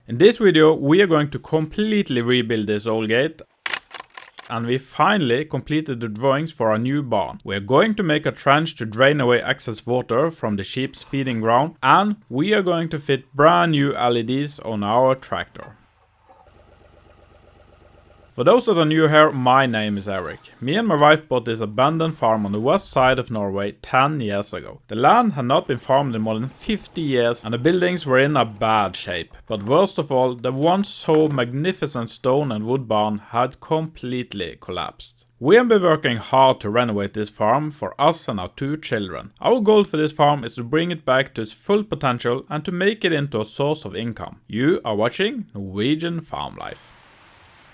In this video we are going to completely rebuild this old gate, and we finally completed the drawings for our new barn. We are going to make a trench to drain away excess water from the sheep's feeding ground, and we are going to fit brand new LEDs on our tractor. For those that are new here, my name is Eirik. Me and my wife bought this abandoned farm on the west side of Norway 10 years ago. The land had not been farmed in more than 50 years and the buildings were in a bad shape. But worst of all, the once so magnificent stone and wood barn had completely collapsed. We have been working hard to renovate this farm for us and our 2 children. Our goal for this farm is to bring it back to its full potential and to make it into a source of income. You are watching Norwegian Farm Life.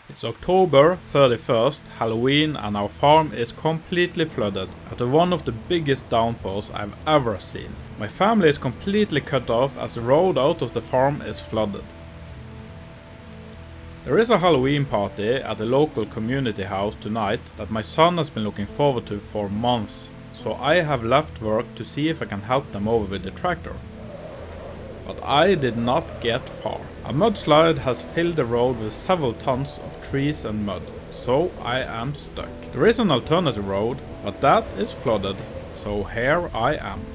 It's October 31st, Halloween, and our farm is completely flooded after one of the biggest downpours I've ever seen. My family is completely cut off as the road out of the farm is flooded. There is a Halloween party at the local community house tonight that my son has been looking forward to for months, so I have left work to see if I can help them over with the tractor. But I did not get far. A mudslide has filled the road with several tons of trees and mud, so I am stuck. There is an alternative road, but that is flooded, so here I am.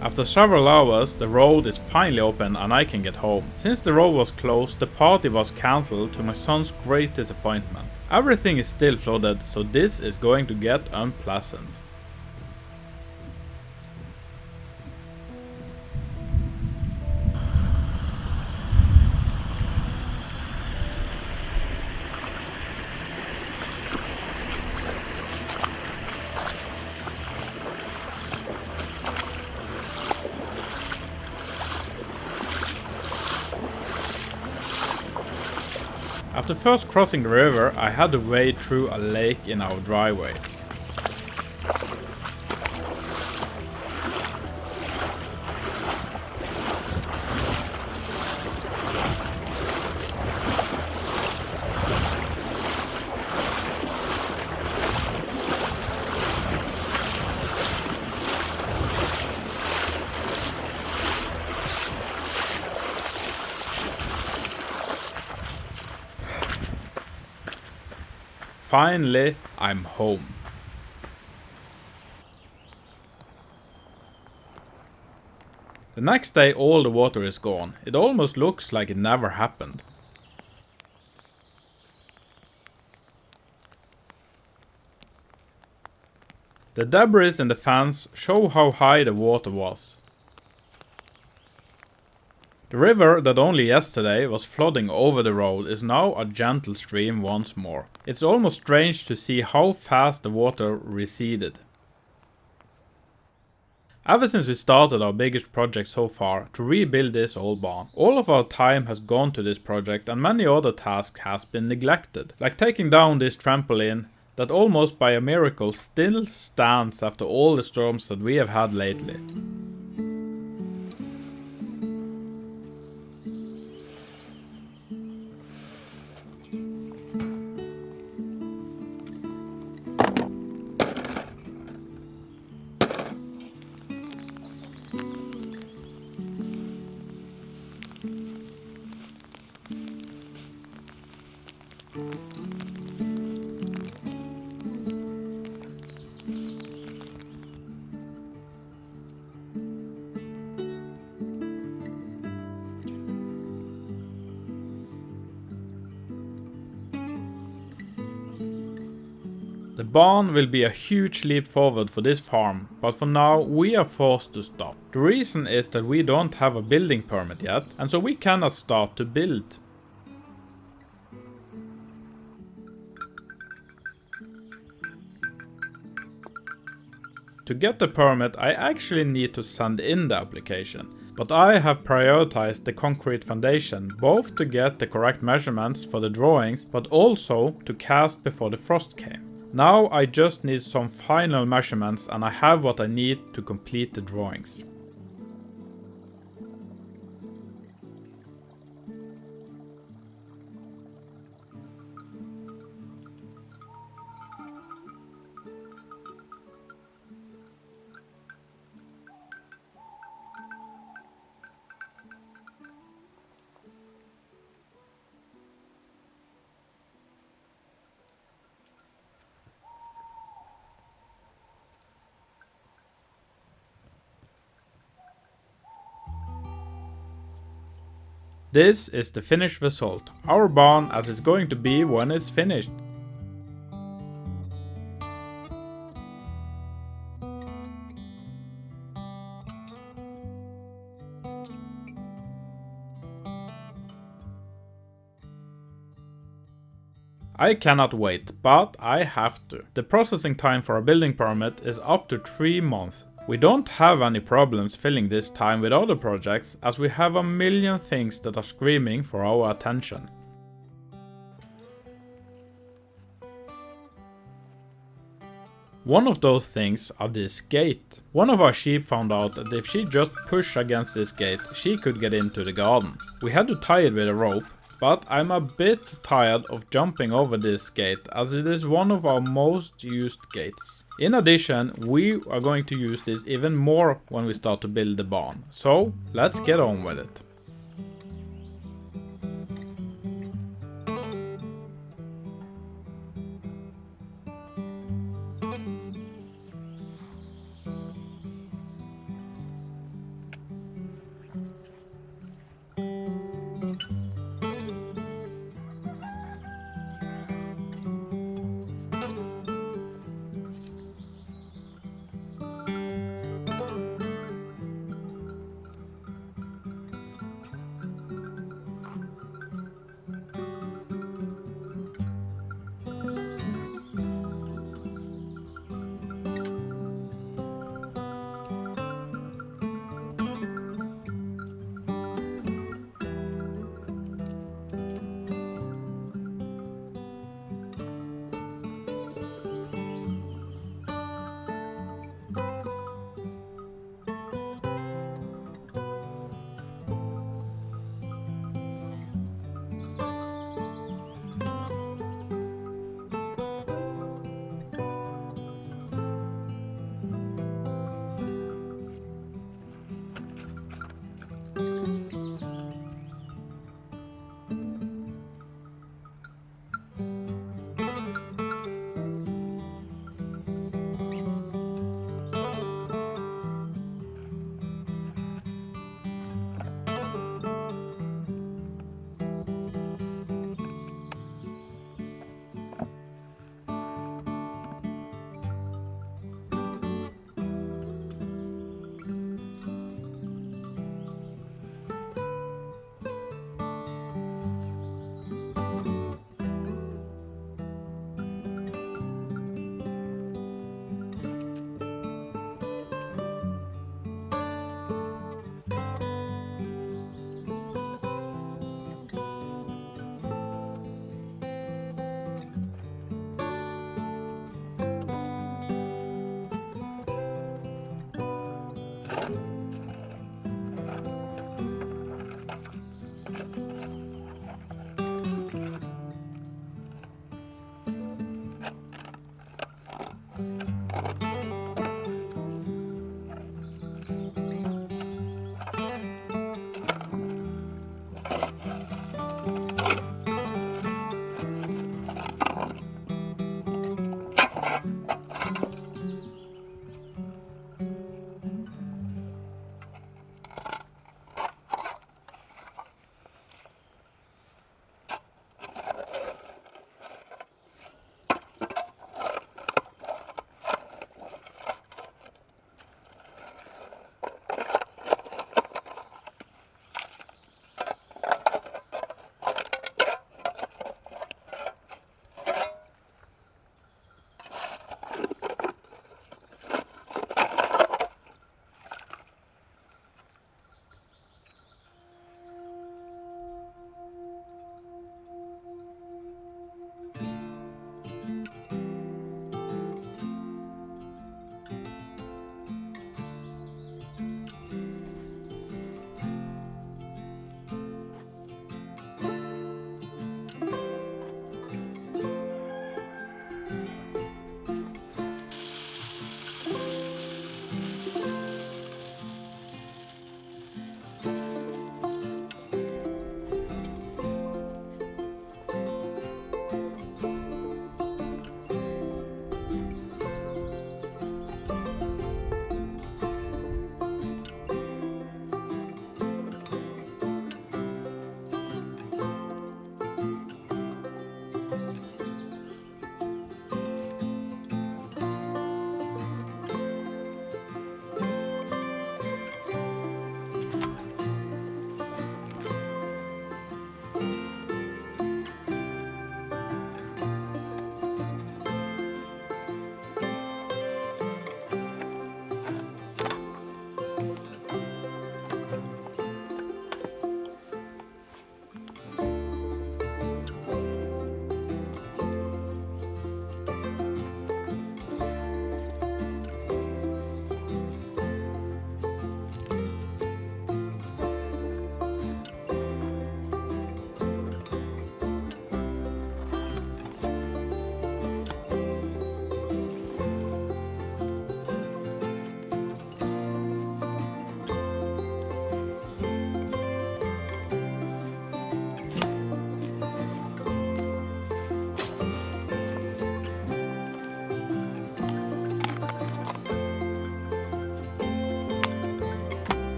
After several hours, the road is finally open and I can get home. Since the road was closed, the party was cancelled to my son's great disappointment. Everything is still flooded, so this is going to get unpleasant. After first crossing the river, I had to wade through a lake in our driveway. Finally, I'm home. The next day all the water is gone. It almost looks like it never happened. The debris in the fence show how high the water was. The river that only yesterday was flooding over the road is now a gentle stream once more. It's almost strange to see how fast the water receded. Ever since we started our biggest project so far, to rebuild this old barn, all of our time has gone to this project and many other tasks has been neglected, like taking down this trampoline that almost by a miracle still stands after all the storms that we have had lately. The barn will be a huge leap forward for this farm, but for now we are forced to stop. The reason is that we don't have a building permit yet, and so we cannot start to build. To get the permit, I actually need to send in the application. But I have prioritized the concrete foundation, both to get the correct measurements for the drawings, but also to cast before the frost came. Now I just need some final measurements and I have what I need to complete the drawings. This is the finished result, our barn as it's going to be when it's finished. I cannot wait, but I have to. The processing time for a building permit is up to 3 months. We don't have any problems filling this time with other projects, as we have a million things that are screaming for our attention. One of those things are this gate. One of our sheep found out that if she just pushed against this gate, she could get into the garden. We had to tie it with a rope, but I'm a bit tired of jumping over this gate as it is one of our most used gates. In addition, we are going to use this even more when we start to build the barn. So let's get on with it.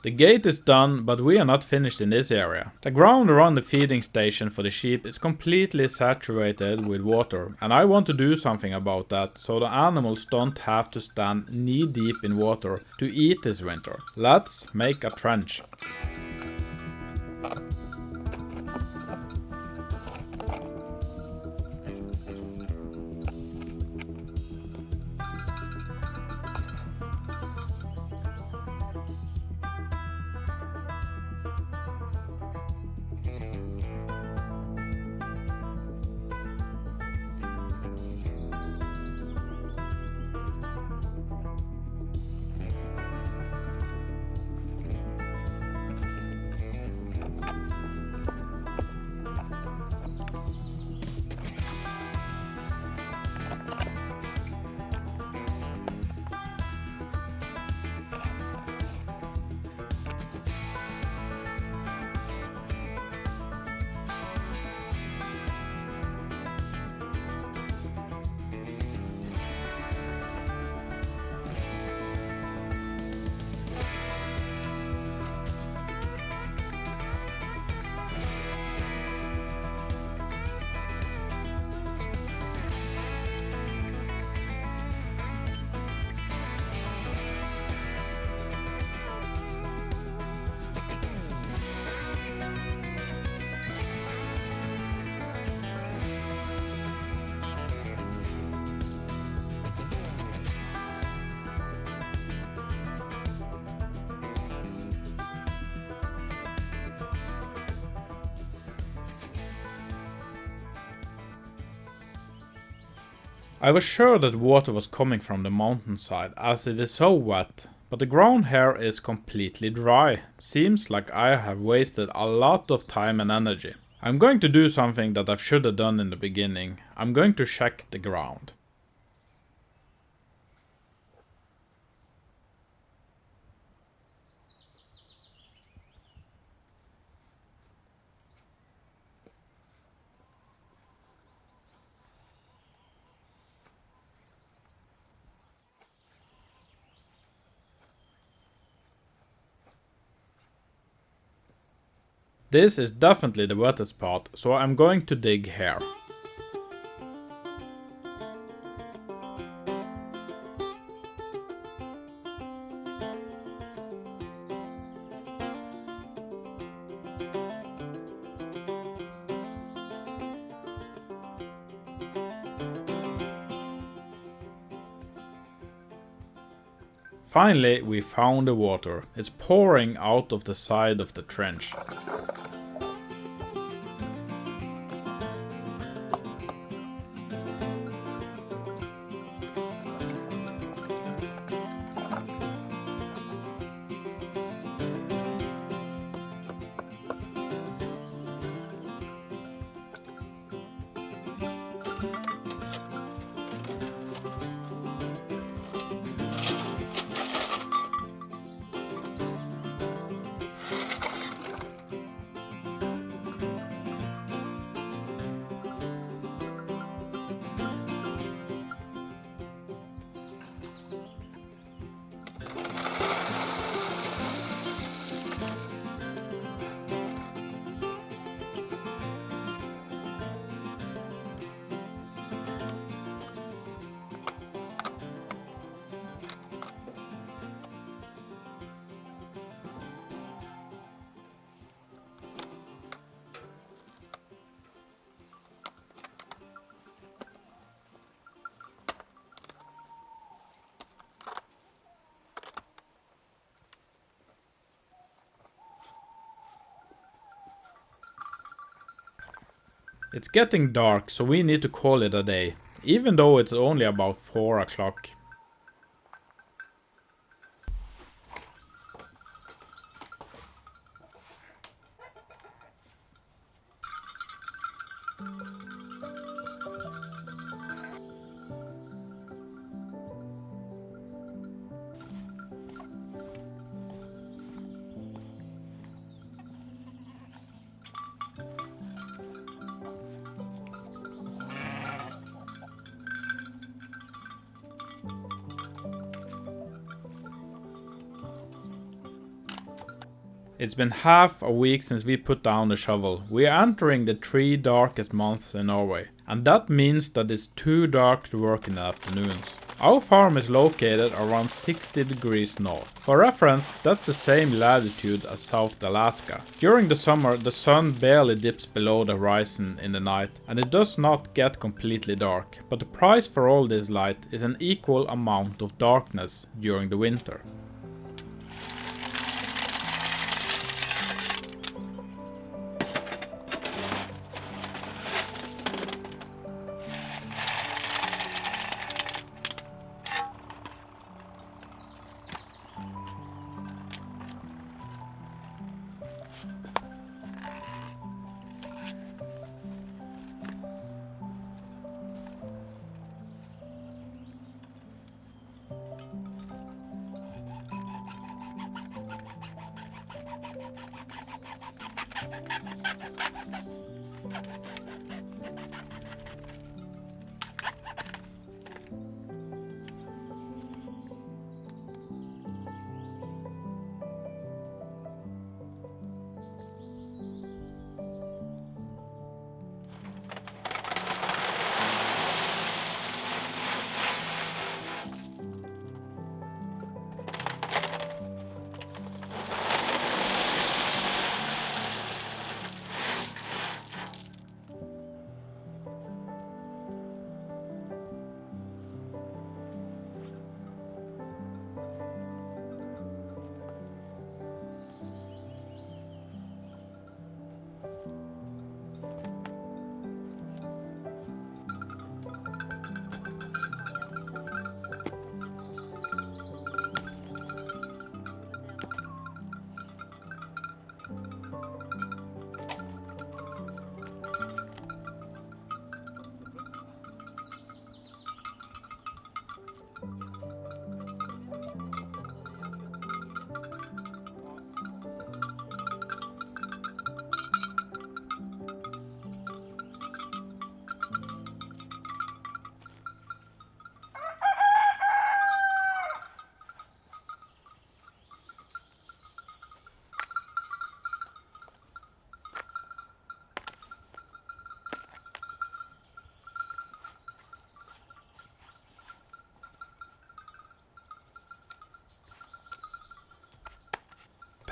The gate is done, but we are not finished in this area. The ground around the feeding station for the sheep is completely saturated with water, and I want to do something about that so the animals don't have to stand knee deep in water to eat this winter. Let's make a trench. I was sure that water was coming from the mountainside as it is so wet, but the ground here is completely dry. Seems like I have wasted a lot of time and energy. I'm going to do something that I should have done in the beginning. I'm going to check the ground. This is definitely the wettest part, so I'm going to dig here. Finally, we found the water. It's pouring out of the side of the trench. It's getting dark, so we need to call it a day, even though it's only about 4 o'clock. It's been half a week since we put down the shovel. We are entering the 3 darkest months in Norway, and that means that it's too dark to work in the afternoons. Our farm is located around 60 degrees north. For reference, that's the same latitude as South Alaska. During the summer, the sun barely dips below the horizon in the night, and it does not get completely dark, but the price for all this light is an equal amount of darkness during the winter.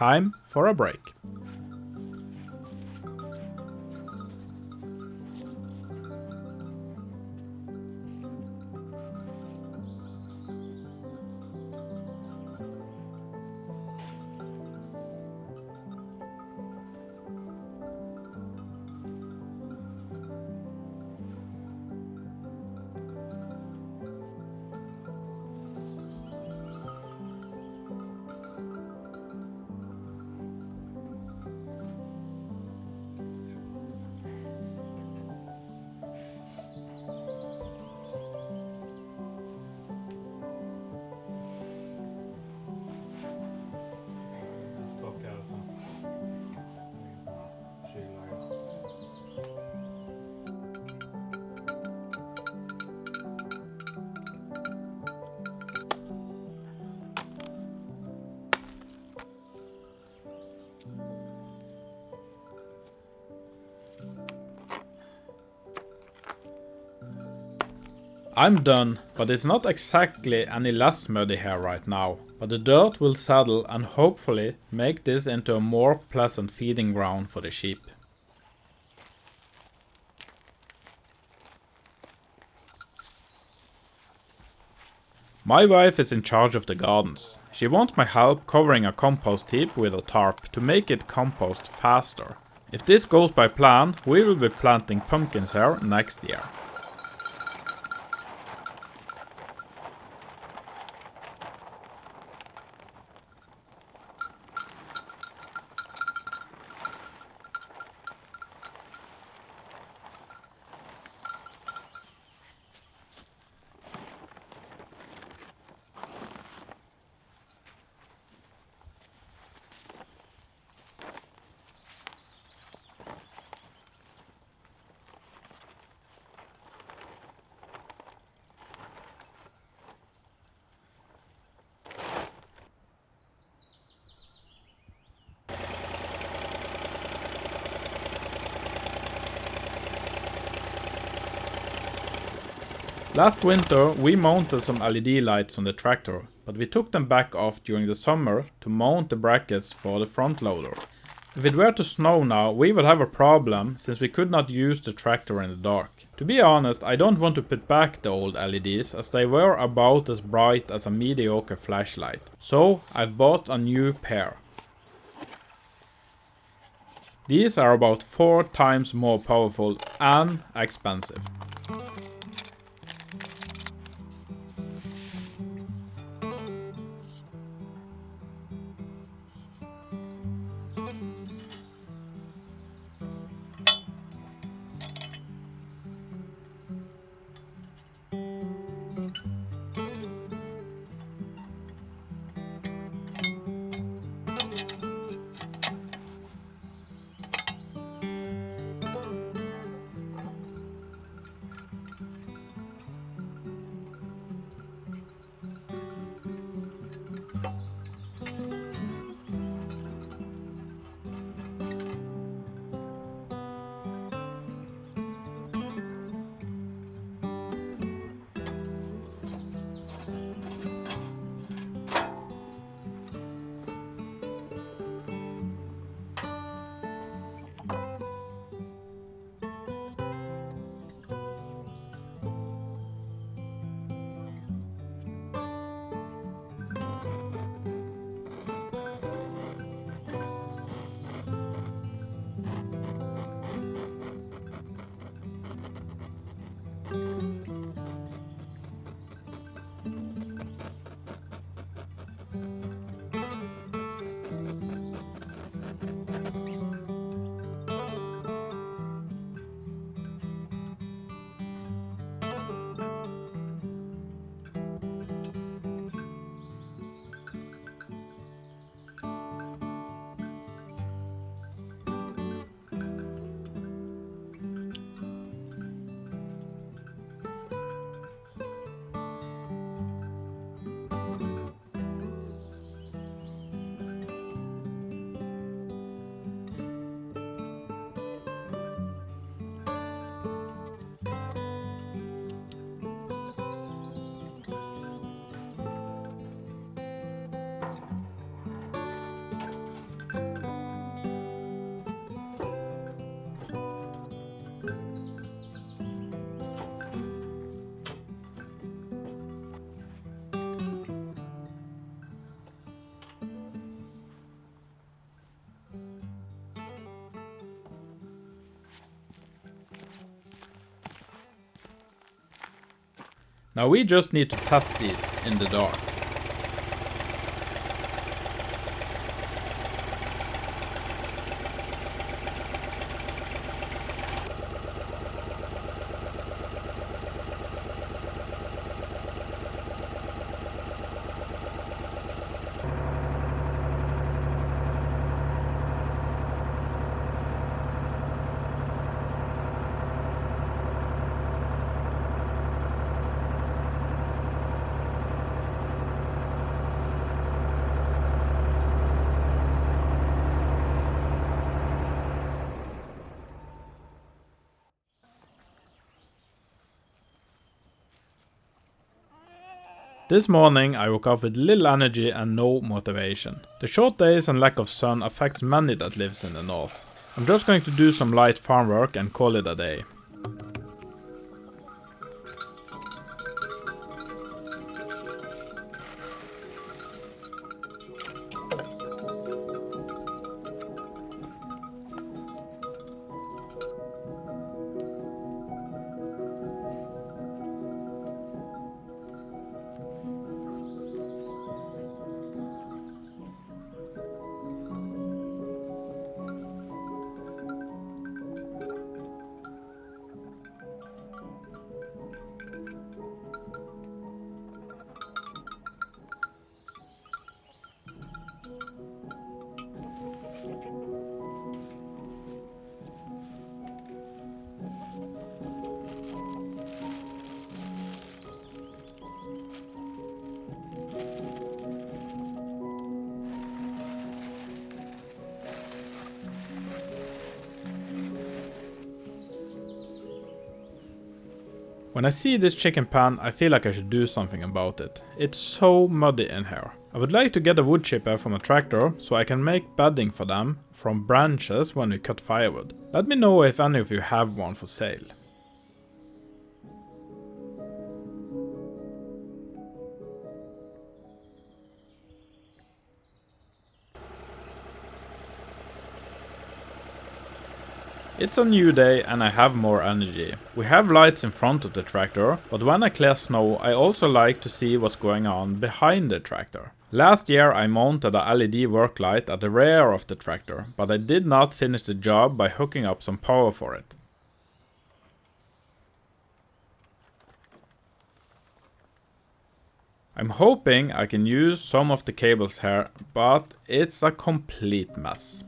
Time for a break. I'm done, but it's not exactly any less muddy here right now, but the dirt will settle and hopefully make this into a more pleasant feeding ground for the sheep. My wife is in charge of the gardens. She wants my help covering a compost heap with a tarp to make it compost faster. If this goes by plan, we will be planting pumpkins here next year. Last winter we mounted some LED lights on the tractor, but we took them back off during the summer to mount the brackets for the front loader. If it were to snow now, we would have a problem since we could not use the tractor in the dark. To be honest, I don't want to put back the old LEDs as they were about as bright as a mediocre flashlight. So I've bought a new pair. These are about 4 times more powerful and expensive. Now we just need to test these in the dark. This morning I woke up with little energy and no motivation. The short days and lack of sun affects many that lives in the north. I'm just going to do some light farm work and call it a day. When I see this chicken pen, I feel like I should do something about it. It's so muddy in here. I would like to get a wood chipper from a tractor so I can make bedding for them from branches when we cut firewood. Let me know if any of you have one for sale. It's a new day and I have more energy. We have lights in front of the tractor, but when I clear snow I also like to see what's going on behind the tractor. Last year I mounted a LED work light at the rear of the tractor, but I did not finish the job by hooking up some power for it. I'm hoping I can use some of the cables here, but it's a complete mess.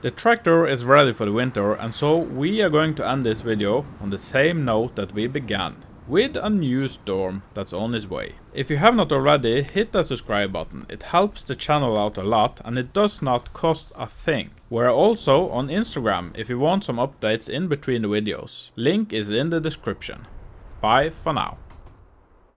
The tractor is ready for the winter, and so we are going to end this video on the same note that we began, with a new storm that's on its way. If you have not already, hit that subscribe button. It helps the channel out a lot and it does not cost a thing. We're also on Instagram if you want some updates in between the videos. Link is in the description. Bye for now.